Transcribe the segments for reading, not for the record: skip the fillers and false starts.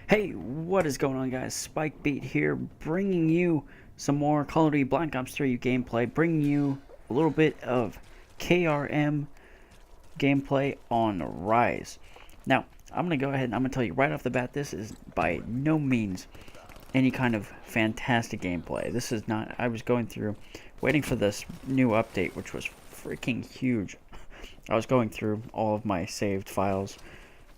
Hey, what is going on, guys? Spike Beat here, bringing you some more Call of Duty Black Ops 3 gameplay, bringing you a little bit of KRM gameplay on Rise. Now, I'm going to go ahead and I'm going to tell you right off the bat, this is by no means any kind of fantastic gameplay. This is not, I was going through, waiting for this new update, which was freaking huge. I was going through all of my saved files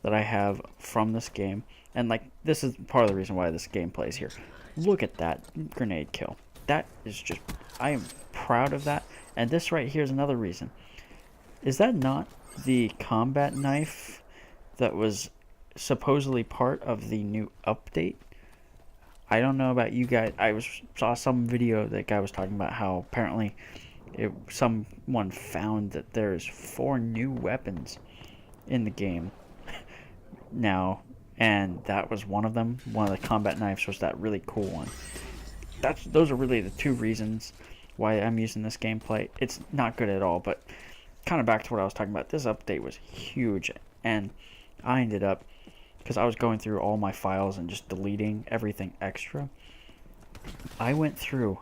that I have from this game. And like, this is part of the reason why this gameplay is here. Look at that grenade kill. That is just, I am proud of that. And this right here is another reason. Is that not the combat knife that was supposedly part of the new update? I don't know about you guys. Saw some video that guy was talking about how apparently someone found that there's 4 new weapons in the game now, and that was one of them. One of the combat knives was that really cool one. Those are really the 2 reasons why I'm using this gameplay. It's not good at all, but kind of back to what I was talking about. This update was huge, and I ended up, because I was going through all my files and just deleting everything extra, I went through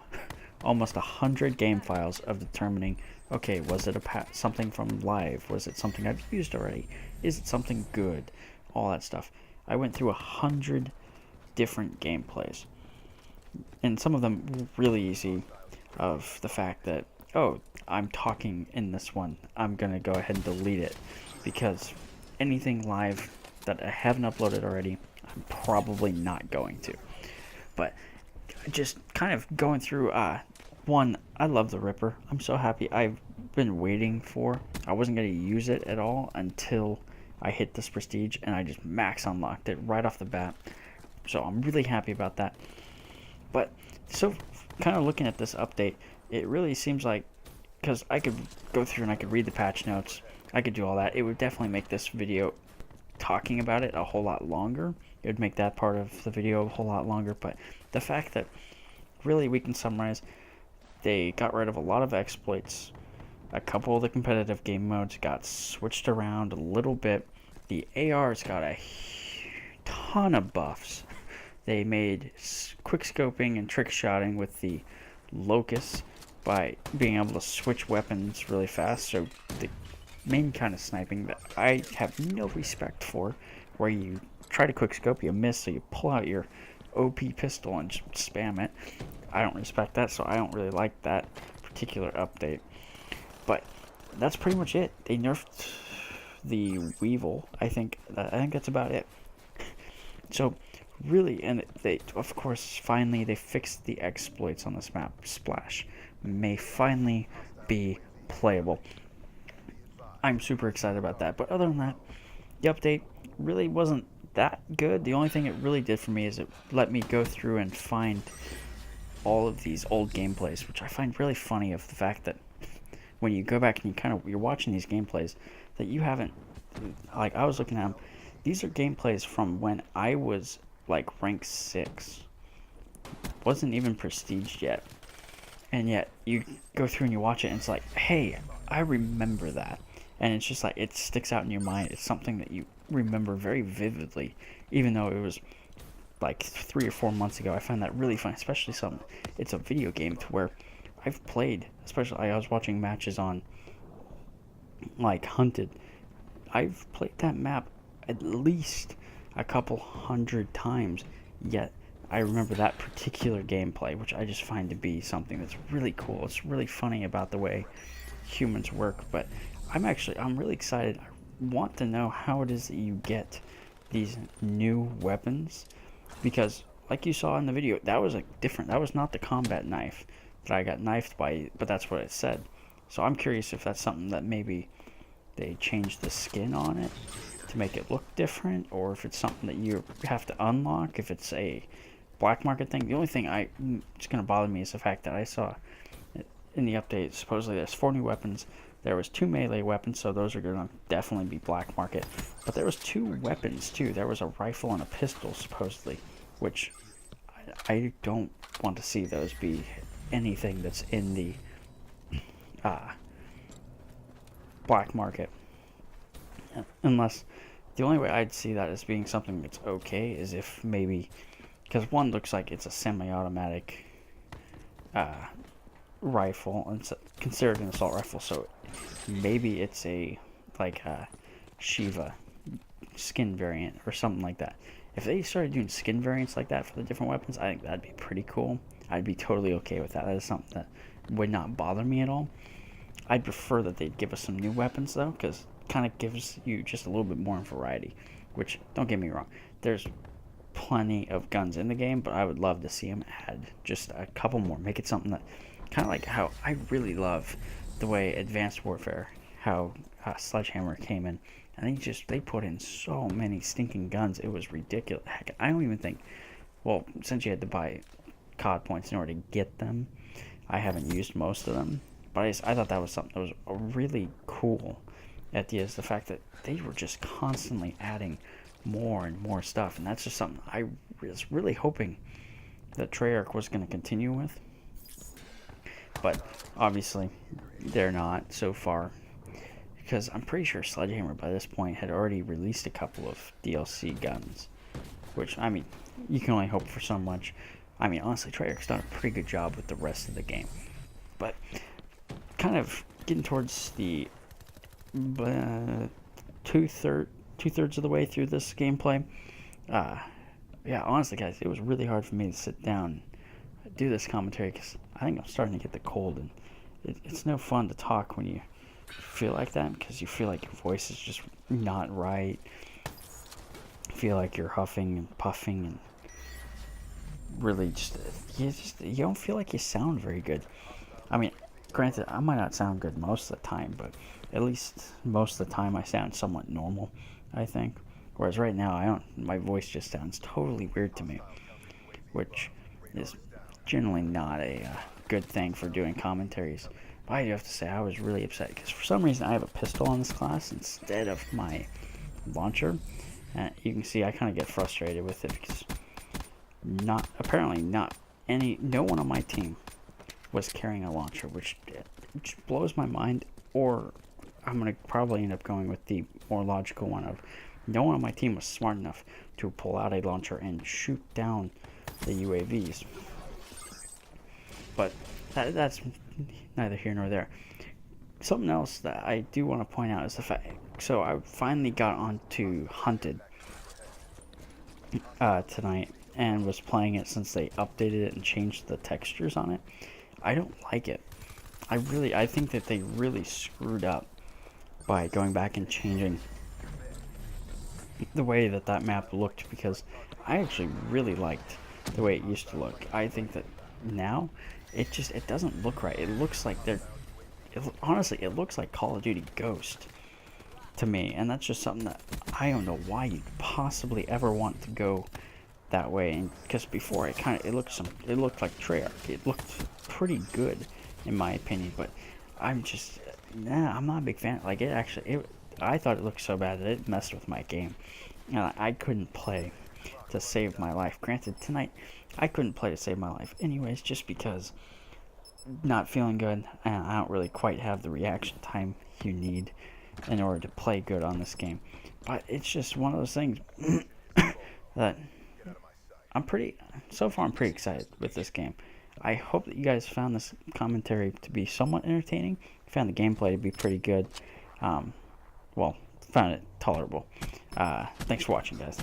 almost 100 game files of determining, okay, was it something from live? Was it something I've used already? Is it something good? All that stuff. I went through 100 different gameplays, and some of them really easy, of the fact that, oh, I'm talking in this one, I'm gonna go ahead and delete it, because anything live that I haven't uploaded already, I'm probably not going to. But just kind of going through, one, I love the Ripper. I'm so happy. I've been waiting for, I wasn't going to use it at all until I hit this prestige, and I just max unlocked it right off the bat. So I'm really happy about that. But so kind of looking at this update, it really seems like, because I could go through and I could read the patch notes, I could do all that. It would definitely make this video talking about it a whole lot longer. It would make that part of the video a whole lot longer. But the fact that really we can summarize, they got rid of a lot of exploits. A couple of the competitive game modes got switched around a little bit. The AR's got a ton of buffs. They made quick scoping and trick shotting with the Locust by being able to switch weapons really fast. So the main kind of sniping that I have no respect for, where you try to quick scope, you miss, so you pull out your OP pistol and just spam it. I don't respect that, so I don't really like that particular update. But that's pretty much it. They nerfed the Weevil. I think that's about it. So really, and they, of course, finally they fixed the exploits on this map. Splash may finally be playable. I'm super excited about that. But other than that, the update really wasn't that good. The only thing it really did for me is it let me go through and find all of these old gameplays, which I find really funny, of the fact that when you go back and you're watching these gameplays that you haven't, like, I was looking at them, these are gameplays from when I was like rank 6, wasn't even prestiged yet, and yet you go through and you watch it and it's like, hey, I remember that. And it's just like, it sticks out in your mind. It's something that you remember very vividly, even though it was like 3 or 4 months ago. I find that really fun, especially it's a video game to where I've played, especially I was watching matches on like Hunted. I've played that map at least a couple 100 times, yet I remember that particular gameplay, which I just find to be something that's really cool. It's really funny about the way humans work. But I'm really excited. I want to know how it is that you get these new weapons, because like you saw in the video, that was that was not the combat knife that I got knifed by, but that's what it said. So I'm curious if that's something that maybe they changed the skin on it to make it look different, or if it's something that you have to unlock, if it's a black market thing. The only thing it's going to bother me is the fact that I saw in the update, supposedly there's 4 new weapons. There was 2 melee weapons, so those are going to definitely be black market. But there was 2 weapons too. There was a rifle and a pistol, supposedly, which I don't want to see those be anything that's in the black market, unless The only way I'd see that as being something that's okay is if maybe, because one looks like it's a semi-automatic rifle, and it's considered an assault rifle, so maybe it's a like a Shiva skin variant or something like that. If they started doing skin variants like that for the different weapons, I think that'd be pretty cool. I'd be totally okay with that. That is something that would not bother me at all. I'd prefer that they'd give us some new weapons though, because it kind of gives you just a little bit more variety. Which, don't get me wrong, there's plenty of guns in the game, but I would love to see them add just a couple more. Make it something that kind of like how I really love the way Advanced Warfare, how Sledgehammer came in, and they put in so many stinking guns. It was ridiculous. Heck, I don't even think. Well, since you had to buy COD points in order to get them, I haven't used most of them. But I thought that was something that was really cool. Idea is the fact that they were just constantly adding more and more stuff, and that's just something I was really hoping that Treyarch was going to continue with. But obviously, they're not so far, because I'm pretty sure Sledgehammer by this point had already released a couple of DLC guns, which, I mean, you can only hope for so much. I mean, honestly, Treyarch's done a pretty good job with the rest of the game. But kind of getting towards the two-thirds of the way through this gameplay. Yeah, honestly, guys, it was really hard for me to sit down and do this commentary because I think I'm starting to get the cold, and it's no fun to talk when you feel like that, because you feel like your voice is just not right. Feel like you're huffing and puffing, and really you don't feel like you sound very good. I mean, granted, I might not sound good most of the time, but at least most of the time I sound somewhat normal, I think. Whereas right now, my voice just sounds totally weird to me, which is generally not a good thing for doing commentaries. But I do have to say, I was really upset because for some reason I have a pistol in this class instead of my launcher. And you can see I kind of get frustrated with it because apparently no one on my team was carrying a launcher, which blows my mind. Or I'm going to probably end up going with the more logical one of no one on my team was smart enough to pull out a launcher and shoot down the UAVs. But that's neither here nor there. Something else that I do want to point out is the fact, so I finally got onto Hunted tonight and was playing it since they updated it and changed the textures on it. I don't like it. I think that they really screwed up by going back and changing the way that map looked, because I actually really liked the way it used to look. I think that now it doesn't look right. It looks like honestly, it looks like Call of Duty Ghost to me, and that's just something that I don't know why you'd possibly ever want to go that way. And because before it looked like Treyarch. It looked pretty good in my opinion, but I'm not a big fan. Like I thought it looked so bad that it messed with my game, and I couldn't play to save my life. Granted, tonight I couldn't play to save my life anyways, just because not feeling good, and I don't really quite have the reaction time you need in order to play good on this game. But it's just one of those things that I'm pretty excited with this game. I hope that you guys found this commentary to be somewhat entertaining. Found the gameplay to be pretty good. Found it tolerable. Thanks for watching, guys.